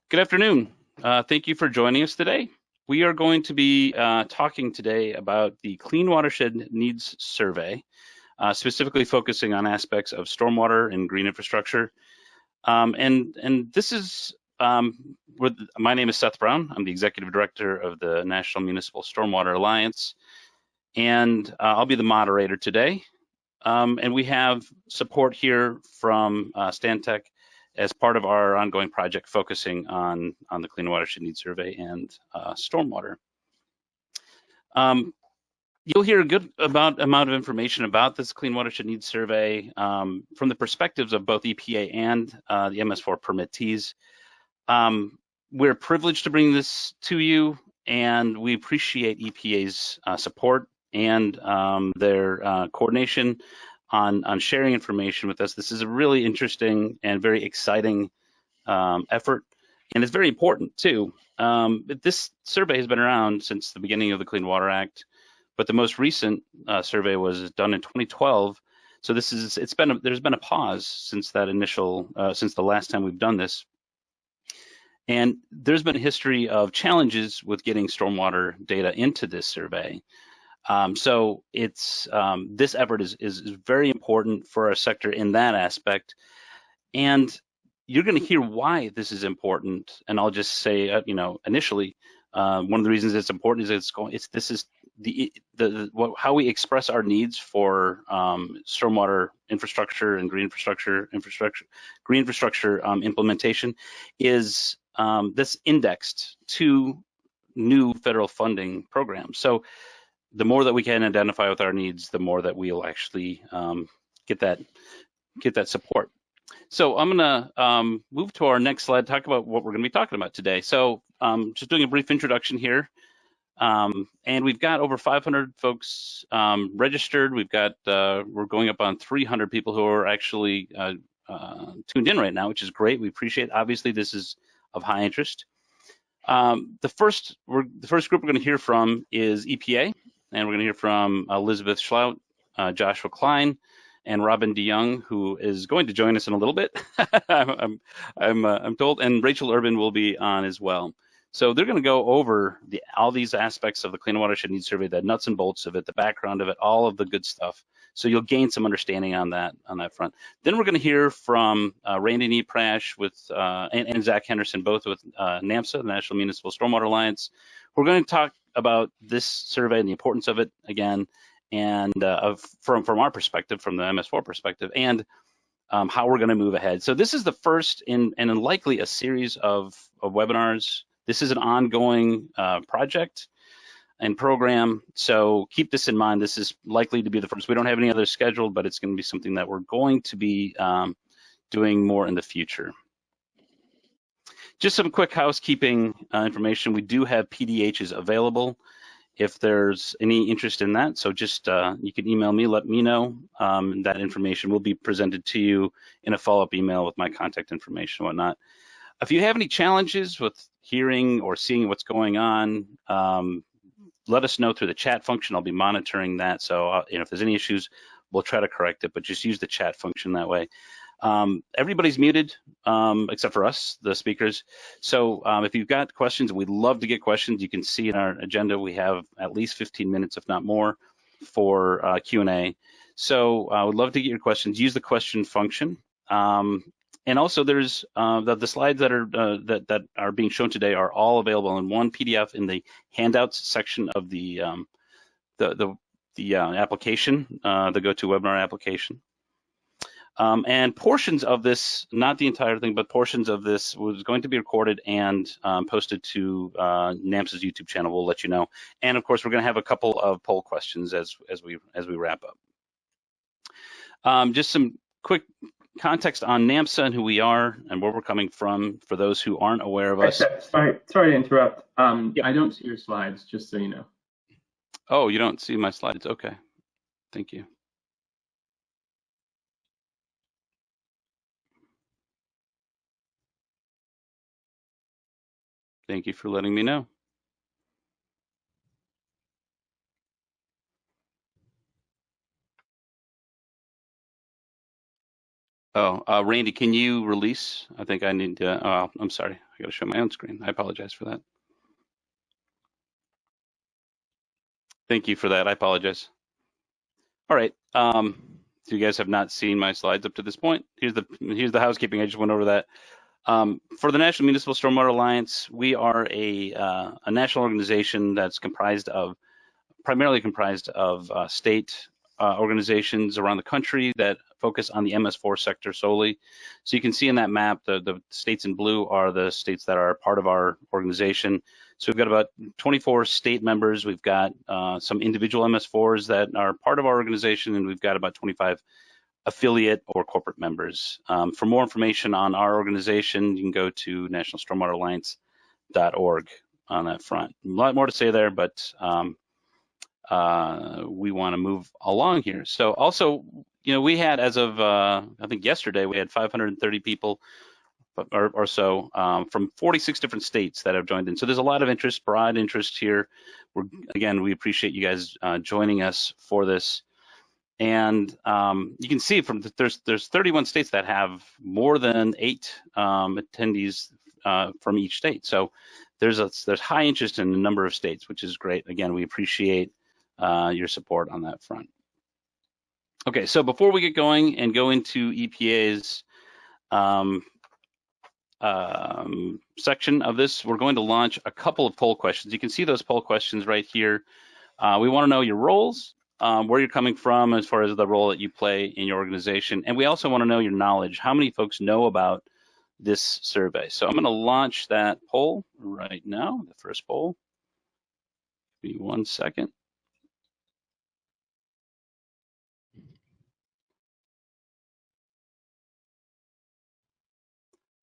Good afternoon. Thank you for joining us today. We are going to be talking today about the Clean Watershed Needs Survey, specifically focusing on aspects of stormwater and green infrastructure. And this is, my name is Seth Brown. I'm the Executive Director of the National Municipal Stormwater Alliance, and I'll be the moderator today. And we have support here from Stantec as part of our ongoing project focusing on the Clean Watershed Needs Survey and stormwater. You'll hear a good amount of information about this Clean Watershed Needs Survey from the perspectives of both EPA and the MS4 permittees. We're privileged to bring this to you, and we appreciate EPA's support and their coordination on sharing information with us. This is a really interesting and very exciting effort, and it's very important too. This survey has been around since the beginning of the Clean Water Act, but the most recent survey was done in 2012. So there's been a pause since that initial since the last time we've done this. And there's been a history of challenges with getting stormwater data into this survey. So this effort is very important for our sector in that aspect. And you're going to hear why this is important. And I'll just say, initially, one of the reasons it's important is how we express our needs for stormwater infrastructure and green infrastructure implementation is this indexed to new federal funding programs. So the more that we can identify with our needs, the more that we'll actually get that support. So I'm going to move to our next slide, talk about what we're going to be talking about today. So just doing a brief introduction here. And we've got over 500 folks registered. We're going up on 300 people who are actually tuned in right now, which is great. We appreciate it. Obviously, this is of high interest. The first group we're going to hear from is EPA, and we're going to hear from Elizabeth Schlaut, Joshua Klein, and Robin DeYoung, who is going to join us in a little bit. I'm told, and Rachel Urban will be on as well. So they're going to go over all these aspects of the Clean Watershed Needs Survey, the nuts and bolts of it, the background of it, all of the good stuff. So you'll gain some understanding on that front. Then we're going to hear from Randy Neprash and Zach Henderson, both with NMSA, the National Municipal Stormwater Alliance. We're going to talk about this survey and the importance of it again, and from our perspective, from the MS4 perspective, and how we're going to move ahead. So this is the first in likely a series of webinars. This is an ongoing project and program, so keep this in mind. This is likely to be the first. We don't have any others scheduled, but it's going to be something that we're going to be doing more in the future. Just some quick housekeeping information. We do have PDHs available if there's any interest in that. So just you can email me, let me know. That information will be presented to you in a follow-up email with my contact information and whatnot. If you have any challenges with hearing or seeing what's going on, let us know through the chat function. I'll be monitoring that. So if there's any issues, we'll try to correct it, but just use the chat function that way. Everybody's muted except for us, the speakers. So if you've got questions, we'd love to get questions. You can see in our agenda, we have at least 15 minutes, if not more, for Q&A. So I would love to get your questions. Use the question function. And also, there's the slides that are being shown today are all available in one PDF in the handouts section of the application, the GoToWebinar application. And portions of this, not the entire thing, but portions of this was going to be recorded and posted to NMSA's YouTube channel. We'll let you know. And of course, we're going to have a couple of poll questions as we wrap up. Just some quick context on NMSA and who we are and where we're coming from for those who aren't aware of us. Sorry to interrupt. Yeah. I don't see your slides, just so you know. Oh, you don't see my slides? Okay. Thank you. Thank you for letting me know. Oh, Randy, can you release? I think I need to, oh, I'm sorry. I got to show my own screen. I apologize for that. Thank you for that. I apologize. All right. So you guys have not seen my slides up to this point. Here's the housekeeping. I just went over that. For the National Municipal Stormwater Alliance, we are a national organization that's primarily comprised of state organizations around the country that focus on the MS4 sector solely. So you can see in that map, the states in blue are the states that are part of our organization. So we've got about 24 state members. We've got some individual MS4s that are part of our organization, and we've got about 25 affiliate or corporate members. For more information on our organization, you can go to nationalstormwateralliance.org on that front. A lot more to say there, but we want to move along here. So also, we had, as of I think yesterday, we had 530 people or so from 46 different states that have joined in. So there's a lot of interest, broad interest here. We appreciate you guys joining us for this. And you can see there's 31 states that have more than 8 attendees from each state. So there's high interest in a number of states, which is great. Again, we appreciate your support on that front. Okay, so before we get going and go into EPA's section of this, we're going to launch a couple of poll questions. You can see those poll questions right here. We want to know your roles, where you're coming from as far as the role that you play in your organization, and we also want to know your knowledge. How many folks know about this survey? So I'm going to launch that poll right now, the first poll. Give me 1 second.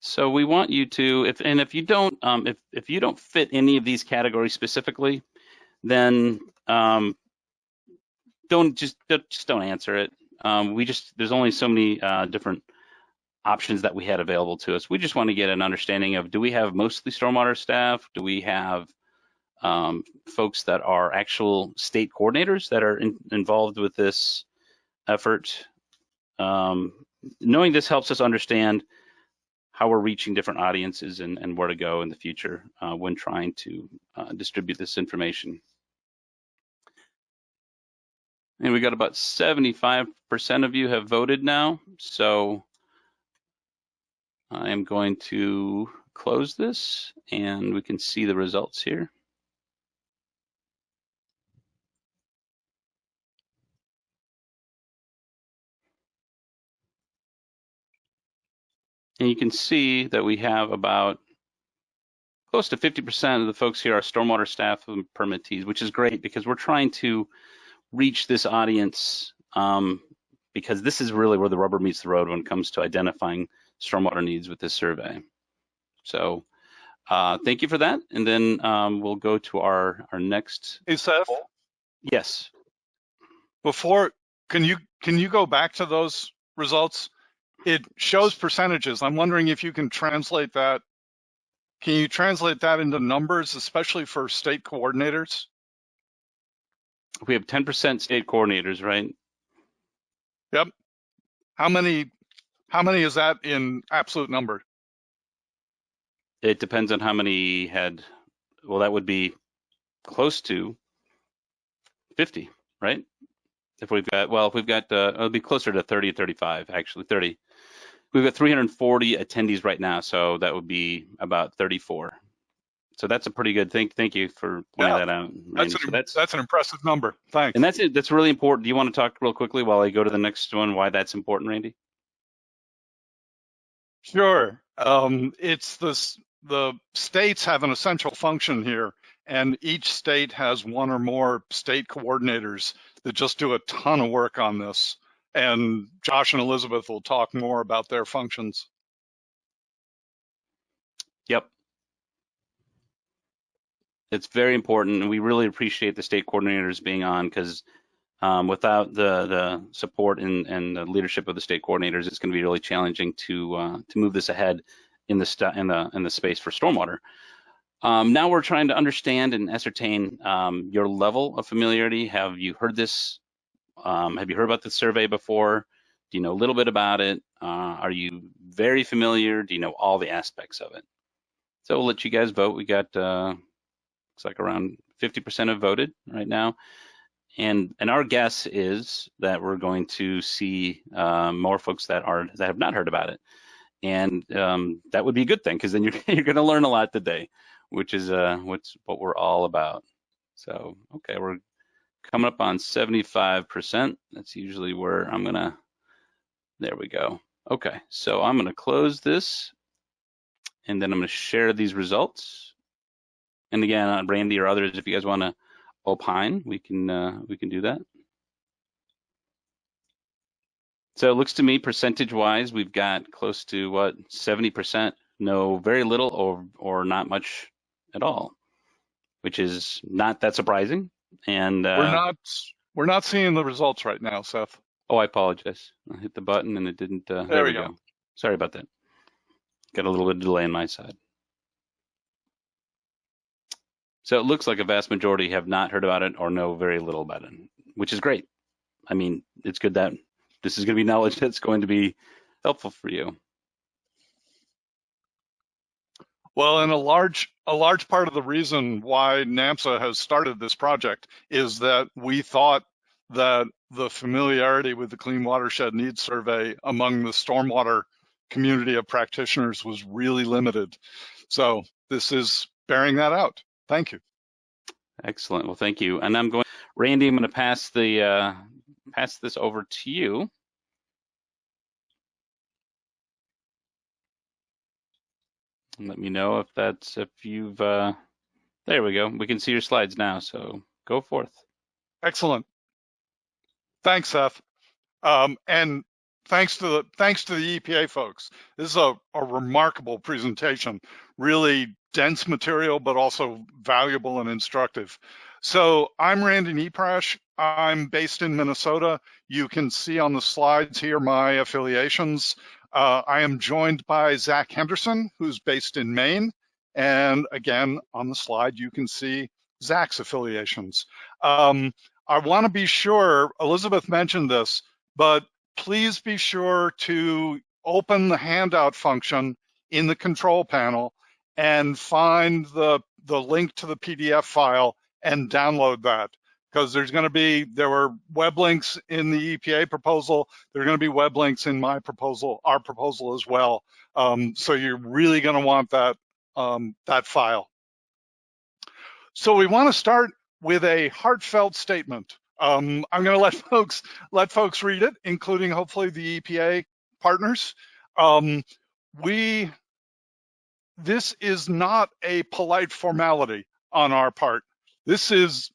So we want you to, if you don't fit any of these categories specifically, then don't answer it. There's only so many different options that we had available to us. We just want to get an understanding of, do we have mostly stormwater staff? Do we have folks that are actual state coordinators that are involved with this effort? Knowing this helps us understand how we're reaching different audiences and where to go in the future when trying to distribute this information. And we got about 75% of you have voted now. So I am going to close this and we can see the results here. And you can see that we have about close to 50% of the folks here are stormwater staff and permittees, which is great because we're trying to reach this audience because this is really where the rubber meets the road when it comes to identifying stormwater needs with this survey. So thank you for that. And then we'll go to our next. Hey, Seth? Yes. Can you go back to those results? It shows percentages. I'm wondering if you can translate that. Can you translate that into numbers, especially for state coordinators? We have 10% state coordinators, right? Yep. How many is that in absolute number? It depends on how many had, well, that would be close to 50, right? If we've got, it'll be closer to 30, 35, actually 30. We've got 340 attendees right now, so that would be about 34. So that's a pretty good thing. Thank you for pointing that out, Randy. That's an impressive number. Thanks. And that's it. That's really important. Do you want to talk real quickly while I go to the next one, why that's important, Randy? Sure. It's the states have an essential function here, and each state has one or more state coordinators that just do a ton of work on this. And Josh and Elizabeth will talk more about their functions. Yep. It's very important, and we really appreciate the state coordinators being on because without the support and the leadership of the state coordinators, it's going to be really challenging to move this ahead in the space for stormwater. Now we're trying to understand and ascertain your level of familiarity. Have you heard this? Have you heard about this survey before? Do you know a little bit about it? Are you very familiar? Do you know all the aspects of it? So we'll let you guys vote. We got, looks like around 50% have voted right now. And our guess is that we're going to see more folks that have not heard about it. And that would be a good thing, because then you're going to learn a lot today, which is what we're all about. So, okay, we're coming up on 75%. That's usually where I'm gonna, there we go. Okay, so I'm gonna close this, and then I'm gonna share these results. And again, Randy or others, if you guys wanna opine, we can do that. So it looks to me, percentage-wise, we've got close to what, 70% know very little or not much at all, which is not that surprising. And we're not seeing the results right now, Seth. Oh, I apologize. I hit the button and it didn't. There we go. Sorry about that. Got a little bit of delay on my side. So it looks like a vast majority have not heard about it or know very little about it, which is great. I mean, it's good that this is going to be knowledge that's going to be helpful for you. Well, and a large part of the reason why NMSA has started this project is that we thought that the familiarity with the Clean Watershed Needs Survey among the stormwater community of practitioners was really limited. So this is bearing that out. Thank you. Excellent. Well, thank you. And Randy, I'm going to pass this over to you. Let me know if you've, there we go. We can see your slides now, so go forth. Excellent. Thanks, Seth. And thanks to the EPA folks. This is a remarkable presentation, really dense material, but also valuable and instructive. So I'm Randy Neprash. I'm based in Minnesota. You can see on the slides here my affiliations. I am joined by Zach Henderson, who's based in Maine. And again, on the slide, you can see Zach's affiliations. I want to be sure, Elizabeth mentioned this, but please be sure to open the handout function in the control panel and find the link to the PDF file and download that. Because there were web links in the EPA proposal. There are going to be web links in my proposal, our proposal as well. So you're really going to want that file. So we want to start with a heartfelt statement. I'm going to let folks read it, including hopefully the EPA partners. This is not a polite formality on our part. This is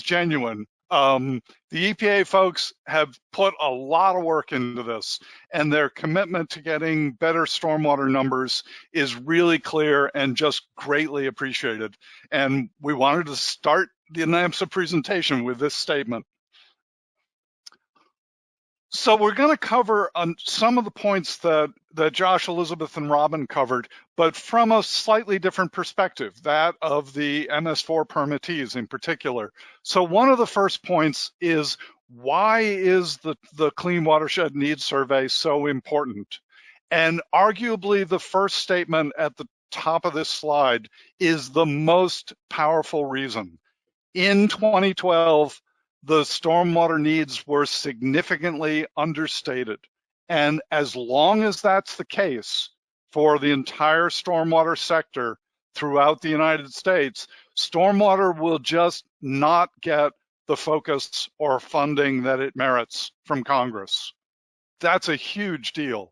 genuine. The EPA folks have put a lot of work into this, and their commitment to getting better stormwater numbers is really clear and just greatly appreciated. And we wanted to start the NMSA presentation with this statement. So we're going to cover some of the points that Josh, Elizabeth, and Robin covered, but from a slightly different perspective, that of the MS4 permittees in particular. So one of the first points is, why is the Clean Watershed Needs Survey so important? And arguably the first statement at the top of this slide is the most powerful reason. In 2012, the stormwater needs were significantly understated. And as long as that's the case for the entire stormwater sector throughout the United States, stormwater will just not get the focus or funding that it merits from Congress. That's a huge deal.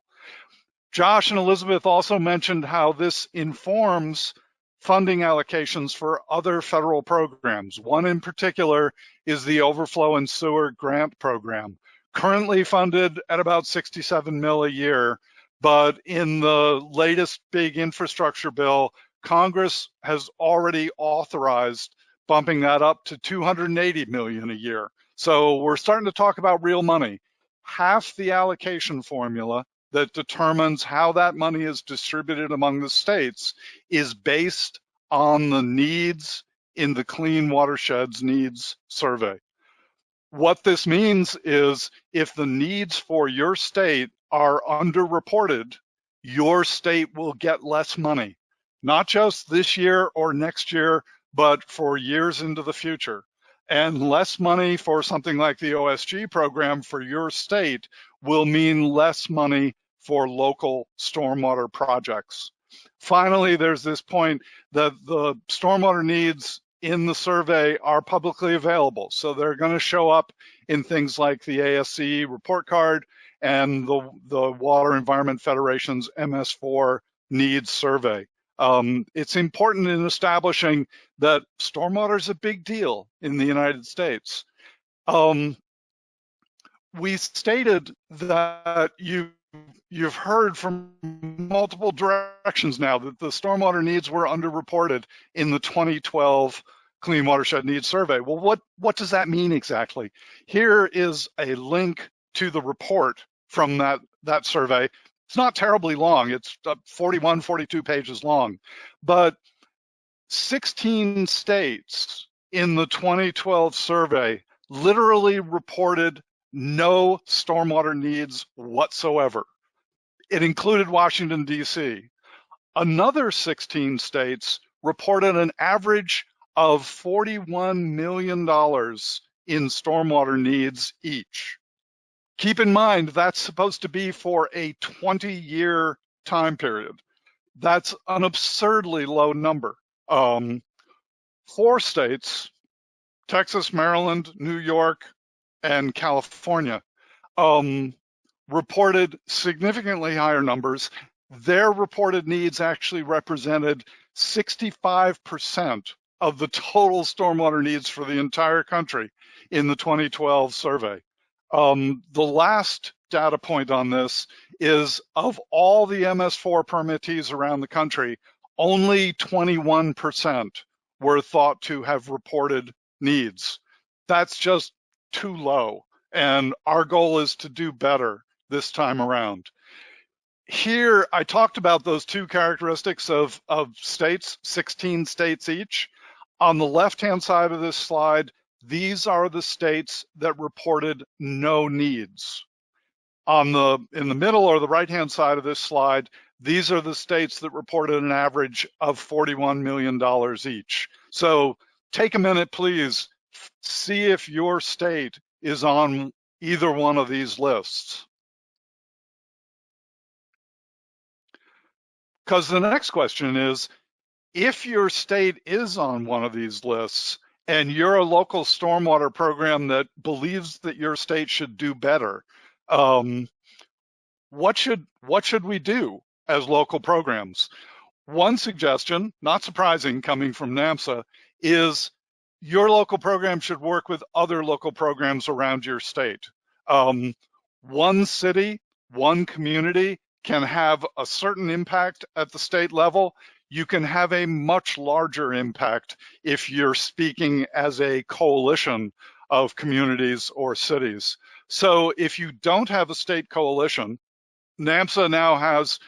Josh and Elizabeth also mentioned how this informs funding allocations for other federal programs. One in particular is the Overflow and Sewer Grant Program, currently funded at about $67 million a year, but in the latest big infrastructure bill, Congress has already authorized bumping that up to $280 million a year. So we're starting to talk about real money. Half the allocation formula that determines how that money is distributed among the states is based on the needs in the Clean Watersheds Needs Survey. What this means is if the needs for your state are underreported, your state will get less money, not just this year or next year, but for years into the future. And less money for something like the OSG program for your state will mean less money for local stormwater projects. Finally, there's this point that the stormwater needs in the survey are publicly available. So they're going to show up in things like the ASCE report card and the Water Environment Federation's MS4 needs survey. It's important in establishing that stormwater is a big deal in the United States. We stated that you've heard from multiple directions now that the stormwater needs were underreported in the 2012 Clean Watershed Needs Survey. Well, what does that mean exactly? Here is a link to the report from that survey. It's not terribly long. It's 41, 42 pages long, but 16 states in the 2012 survey literally reported no stormwater needs whatsoever. It included Washington, D.C. Another 16 states reported an average of $41 million in stormwater needs each. Keep in mind, that's supposed to be for a 20-year time period. That's an absurdly low number. 4 states, Texas, Maryland, New York, and California, reported significantly higher numbers. Their reported needs actually represented 65% of the total stormwater needs for the entire country in the 2012 survey. The last data point on this is of all the MS4 permittees around the country, only 21% were thought to have reported needs. That's just too low, and our goal is to do better this time around. Here, I talked about those 2 characteristics of states, 16 states each. On the left-hand side of this slide, these are the states that reported no needs. In the middle or the right-hand side of this slide, these are the states that reported an average of $41 million each. So take a minute, please. See if your state is on either one of these lists. Because the next question is, if your state is on one of these lists and you're a local stormwater program that believes that your state should do better, what should we do as local programs? One suggestion, not surprising coming from NMSA, is your local program should work with other local programs around your state. One city, one community can have a certain impact at the state level. You can have a much larger impact if you're speaking as a coalition of communities or cities. So if you don't have a state coalition, NMSA now has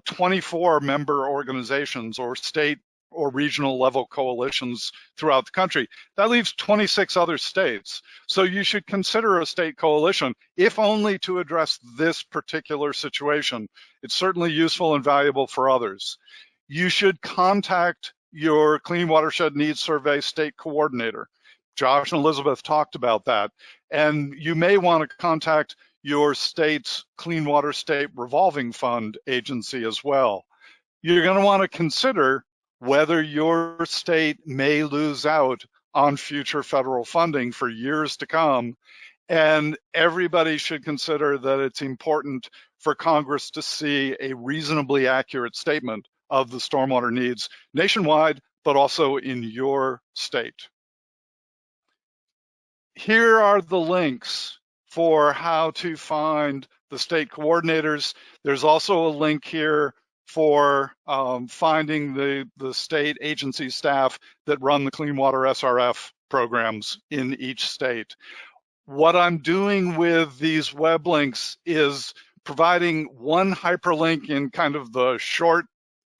24 member organizations or state or regional level coalitions throughout the country. That leaves 26 other states. So you should consider a state coalition, if only to address this particular situation. It's certainly useful and valuable for others. You should contact your Clean Watershed Needs Survey state coordinator. Josh and Elizabeth talked about that. And you may want to contact your state's Clean Water State Revolving Fund agency as well. You're going to want to consider whether your state may lose out on future federal funding for years to come. And everybody should consider that it's important for Congress to see a reasonably accurate statement of the stormwater needs nationwide, but also in your state. Here are the links for how to find the state coordinators. There's also a link here for finding the state agency staff that run the Clean Water SRF programs in each state. What I'm doing with these web links is providing one hyperlink in kind of the short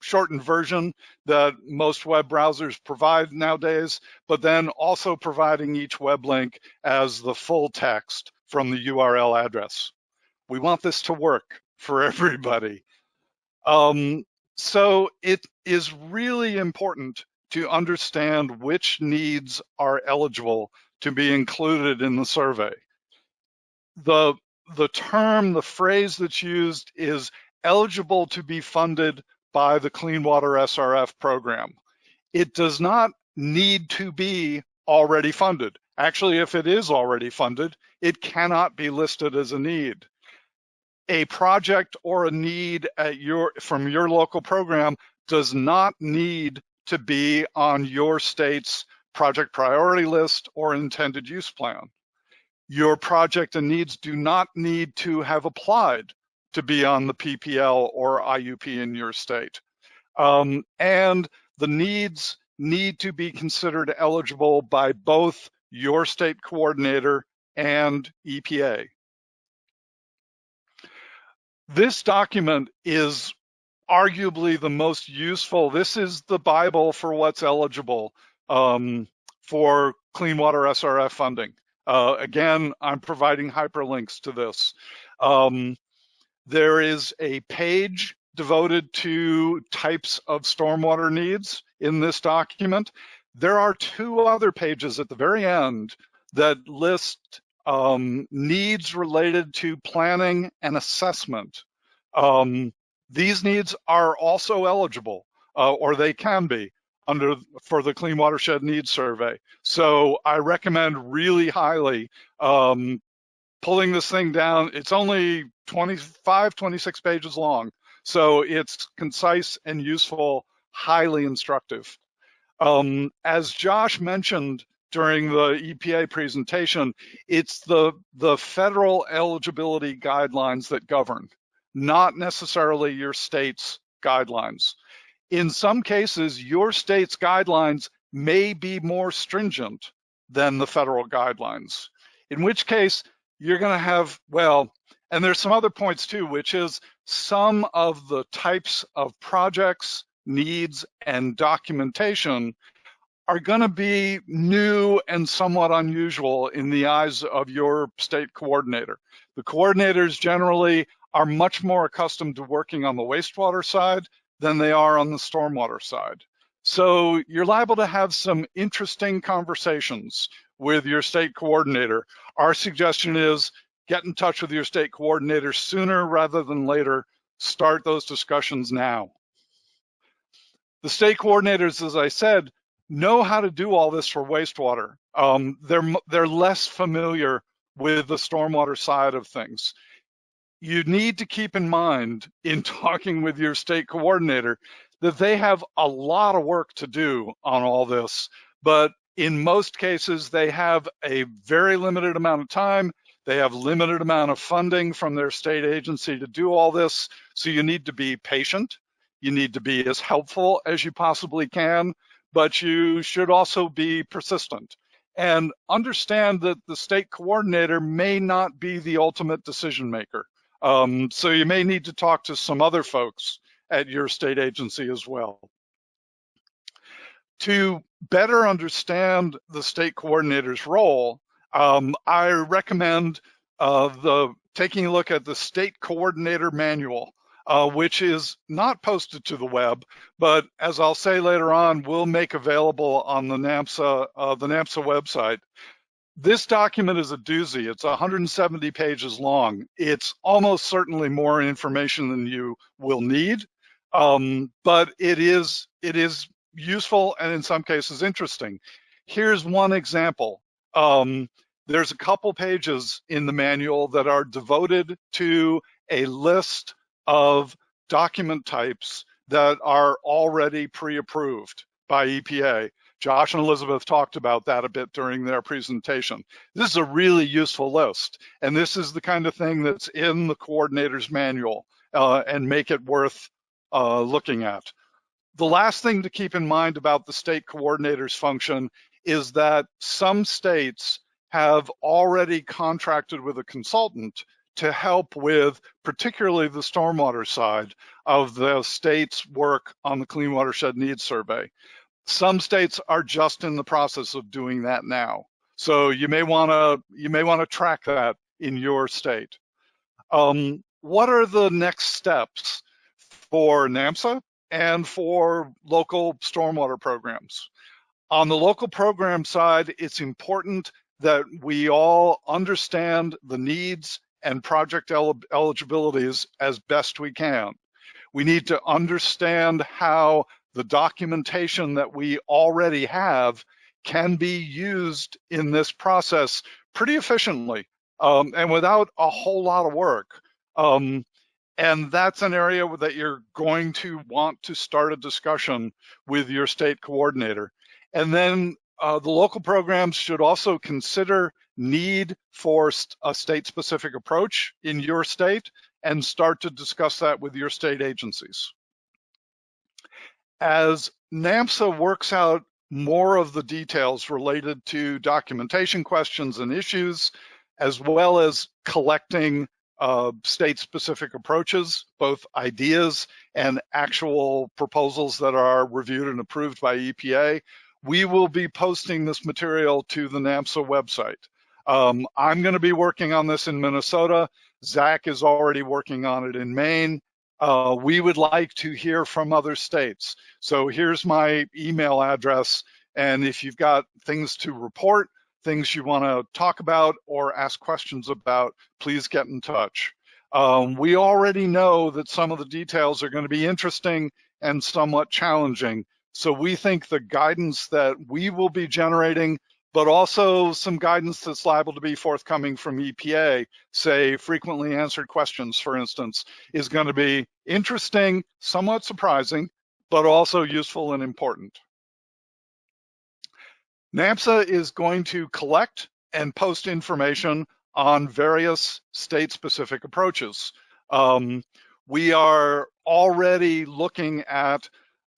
shortened version that most web browsers provide nowadays, but then also providing each web link as the full text from the URL address. We want this to work for everybody. So it is really important to understand which needs are eligible to be included in the survey. The phrase that's used is eligible to be funded by the Clean Water SRF program. It does not need to be already funded. Actually, if it is already funded, it cannot be listed as a need. A project or a need from your local program does not need to be on your state's project priority list or intended use plan. Your project and needs do not need to have applied to be on the PPL or IUP in your state. And the needs need to be considered eligible by both your state coordinator and EPA. This document is arguably the most useful. This is the Bible for what's eligible for Clean Water SRF funding. Again, I'm providing hyperlinks to this. There is a page devoted to types of stormwater needs in this document. There are 2 other pages at the very end that list needs related to planning and assessment. These needs are also eligible, or they can be, for the Clean Watershed Needs Survey. So I recommend really highly pulling this thing down. It's only 26 pages long, so it's concise and useful, highly instructive. As Josh mentioned during the EPA presentation, it's the federal eligibility guidelines that govern, not necessarily your state's guidelines. In some cases, your state's guidelines may be more stringent than the federal guidelines, in which case you're going to have, well, and there's some other points too, which is some of the types of projects, needs, and documentation are going to be new and somewhat unusual in the eyes of your state coordinator. The coordinators generally are much more accustomed to working on the wastewater side than they are on the stormwater side. So you're liable to have some interesting conversations with your state coordinator. Our suggestion is get in touch with your state coordinator sooner rather than later. Start those discussions now. The state coordinators, as I said, know how to do all this for wastewater. They're less familiar with the stormwater side of things. You need to keep in mind in talking with your state coordinator that they have a lot of work to do on all this, but in most cases, they have a very limited amount of time. They have limited amount of funding from their state agency to do all this. So you need to be patient. You need to be as helpful as you possibly can, but you should also be persistent and understand that the state coordinator may not be the ultimate decision maker. So you may need to talk to some other folks at your state agency as well. To better understand the state coordinator's role, I recommend taking a look at the state coordinator manual, which is not posted to the web, but as I'll say later on, we'll make available on the NMSA website. This document is a doozy. It's 170 pages long. It's almost certainly more information than you will need, but it is useful and in some cases interesting. Here's one example. There's a couple pages in the manual that are devoted to a list of document types that are already pre-approved by EPA. Josh and Elizabeth talked about that a bit during their presentation. This is a really useful list, and this is the kind of thing that's in the coordinator's manual and make it worth looking at. The last thing to keep in mind about the state coordinator's function is that some states have already contracted with a consultant to help with particularly the stormwater side of the state's work on the Clean Watershed Needs Survey. Some states are just in the process of doing that now. So you may want to track that in your state. What are the next steps for NMSA and for local stormwater programs? On the local program side, it's important that we all understand the needs and project eligibilities as best we can. We need to understand how the documentation that we already have can be used in this process pretty efficiently and without a whole lot of work. And that's an area that you're going to want to start a discussion with your state coordinator. And then the local programs should also consider need for a state-specific approach in your state and start to discuss that with your state agencies. As NMSA works out more of the details related to documentation questions and issues, as well as collecting state-specific approaches, both ideas and actual proposals that are reviewed and approved by EPA, we will be posting this material to the NMSA website. I'm going to be working on this in Minnesota. Zach is already working on it in Maine. We would like to hear from other states. So here's my email address. And if you've got things to report, things you want to talk about or ask questions about, please get in touch. We already know that some of the details are going to be interesting and somewhat challenging. So we think the guidance that we will be generating, but also some guidance that's liable to be forthcoming from EPA, say frequently answered questions, for instance, is going to be interesting, somewhat surprising, but also useful and important. NMSA is going to collect and post information on various state-specific approaches. We are already looking at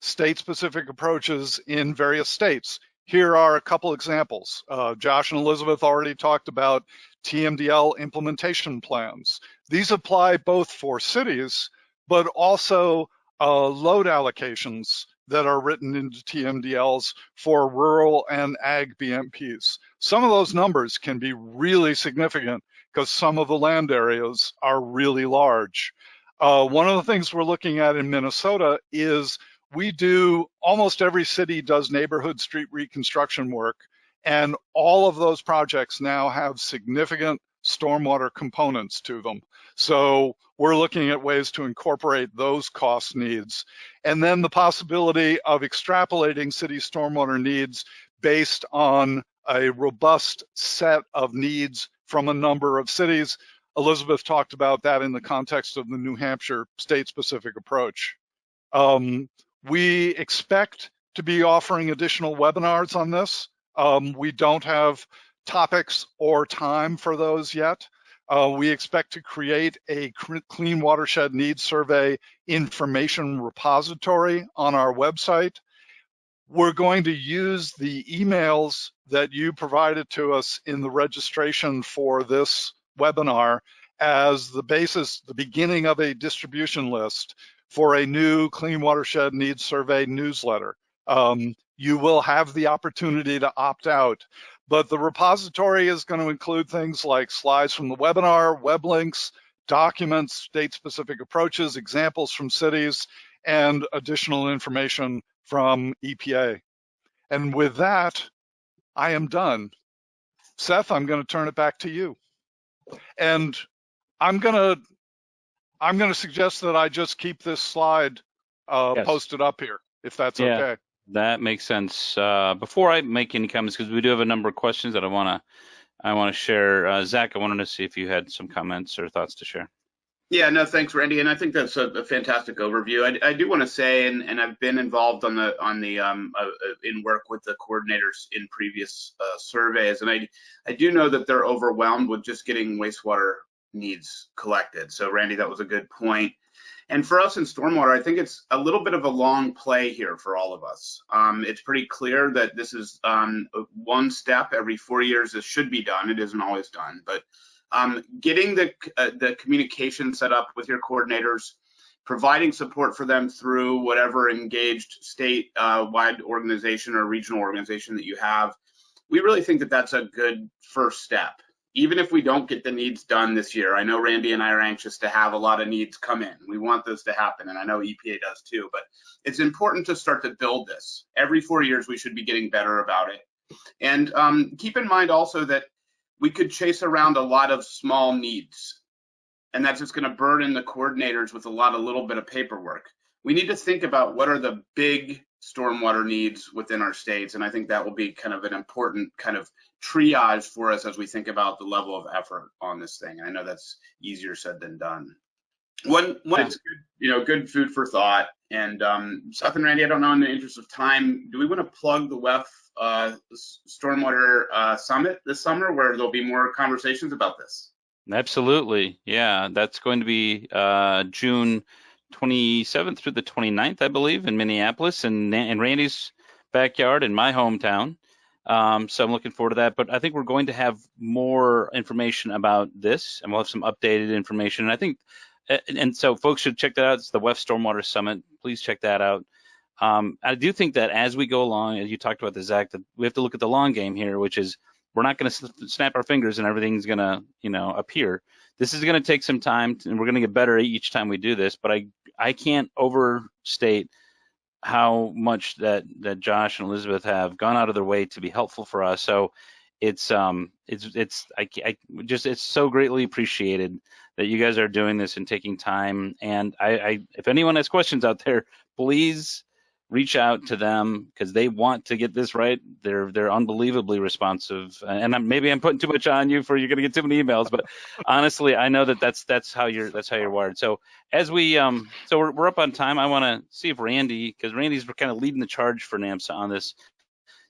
state-specific approaches in various states. Here are a couple examples. Josh and Elizabeth already talked about Tmdl implementation plans. These apply both for cities, but also load allocations that are written into Tmdls for rural and ag BMPs. Some of those numbers can be really significant because some of the land areas are really large. One of the things we're looking at in Minnesota is almost every city does neighborhood street reconstruction work, and all of those projects now have significant stormwater components to them. So we're looking at ways to incorporate those cost needs. And then the possibility of extrapolating city stormwater needs based on a robust set of needs from a number of cities. Elizabeth talked about that in the context of the New Hampshire state-specific approach. We expect to be offering additional webinars on this. We don't have topics or time for those yet. We expect to create a Clean Watershed Needs Survey information repository on our website. We're going to use the emails that you provided to us in the registration for this webinar as the basis, the beginning of a distribution list for a new Clean Watershed Needs Survey newsletter. You will have the opportunity to opt out, but the repository is going to include things like slides from the webinar, web links, documents, state-specific approaches, examples from cities, and additional information from EPA. And with that, I am done. Seth, I'm going to turn it back to you. And I'm going to suggest that I just keep this slide posted up here, if that's okay. That makes sense. Before I make any comments, because we do have a number of questions that I want to share. Zach, I wanted to see if you had some comments or thoughts to share. Yeah, no, thanks, Randy, and I think that's a fantastic overview. I do want to say, and I've been involved in work with the coordinators in previous surveys, and I do know that they're overwhelmed with just getting wastewater needs collected. So, Randy, that was a good point. And for us in stormwater, I think it's a little bit of a long play here for all of us. It's pretty clear that this is one step every 4 years. This should be done. It isn't always done, but getting the communication set up with your coordinators, providing support for them through whatever engaged state-wide organization or regional organization that you have. We really think that that's a good first step. Even if we don't get the needs done this year, I know Randy and I are anxious to have a lot of needs come in. We want those to happen, and I know EPA does too, but it's important to start to build this. Every 4 years, we should be getting better about it. And keep in mind also that we could chase around a lot of small needs, and that's just going to burden the coordinators with a little bit of paperwork. We need to think about what are the big stormwater needs within our states, and I think that will be kind of an important kind of triage for us as we think about the level of effort on this thing. I know that's easier said than done. One it's good, good food for thought. And Seth and Randy, I don't know, in the interest of time, do we want to plug the WEF Stormwater Summit this summer, where there'll be more conversations about this? Absolutely, yeah. That's going to be June 27th through the 29th, I believe, in Minneapolis, in Randy's backyard in my hometown. So I'm looking forward to that. But I think we're going to have more information about this, and we'll have some updated information. And I think, and so folks should check that out. It's the WEF Stormwater Summit. Please check that out. I do think that as we go along, as you talked about this, Zach, that we have to look at the long game here, which is we're not going to snap our fingers and everything's going to, appear. This is going to take some time, and we're going to get better each time we do this. But I can't overstate how much that Josh and Elizabeth have gone out of their way to be helpful for us. So it's so greatly appreciated that you guys are doing this and taking time. And if anyone has questions out there, please reach out to them, because they want to get this right. They're unbelievably responsive. And maybe I'm putting too much on you you're going to get too many emails, but honestly, I know that's how you're wired. So as we so we're up on time. I want to see if Randy, because Randy's kind of leading the charge for NMSA on this.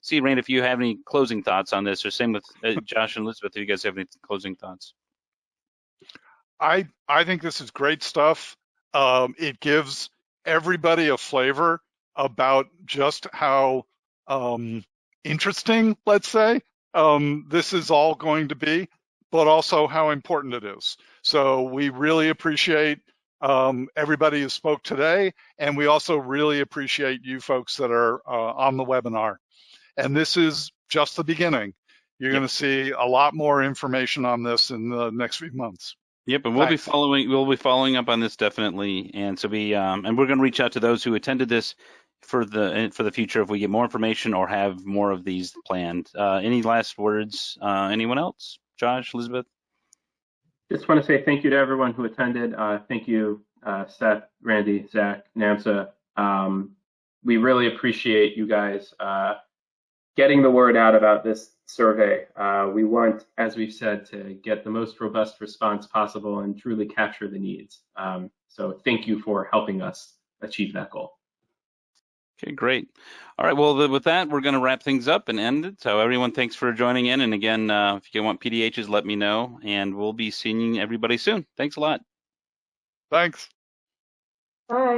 See, Randy, if you have any closing thoughts on this, or same with Josh and Elizabeth, if you guys have any closing thoughts. I think this is great stuff. It gives everybody a flavor about just how interesting, let's say, this is all going to be, but also how important it is. So we really appreciate everybody who spoke today, and we also really appreciate you folks that are on the webinar. And this is just the beginning. You're going to see a lot more information on this in the next few months. Yep, and we'll be following up on this definitely, and so and we're going to reach out to those who attended this for the future if we get more information or have more of these planned. Any last words? Anyone else? Josh, Elizabeth? Just want to say thank you to everyone who attended. Thank you, Seth, Randy, Zach, NMSA. We really appreciate you guys getting the word out about this survey. We want, as we've said, to get the most robust response possible and truly capture the needs. So thank you for helping us achieve that goal. Okay, great. All right, well, with that, we're going to wrap things up and end it. So everyone, thanks for joining in. And again, if you want PDHs, let me know, and we'll be seeing everybody soon. Thanks a lot. Thanks. Bye.